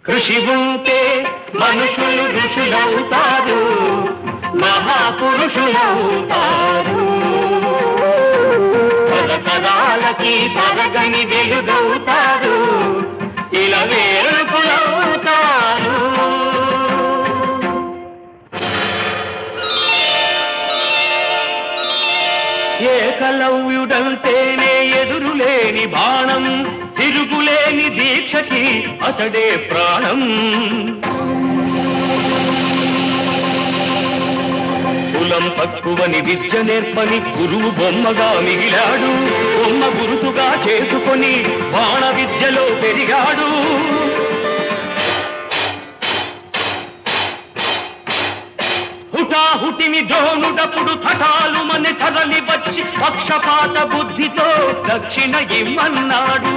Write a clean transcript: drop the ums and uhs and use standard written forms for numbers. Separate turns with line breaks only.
కృషి ఉంటే మనుషులు ఋషులవుతారు, మహాపురుషులవుతారు. తరతరాలకి తరగని వెలుగవుతారు, ఇలా వేరుకులవుతారు. ఏకలవ్యుడంటేనే ఎదురులేని బాణం, తిరుగులేని దీక్షకి అతడే ప్రాణం. కులం తక్కువని విద్య నేర్పని గురువు బొమ్మగా మిగిలాడు, బొమ్మ గురుతుగా చేసుకొని బాణ విద్యలో పెరిగాడు. హుటాహుటిని ద్రోణుడప్పుడు తటాలు మన కదలి వచ్చి పక్షపాత బుద్ధితో దక్షిణ ఇమ్మన్నాడు.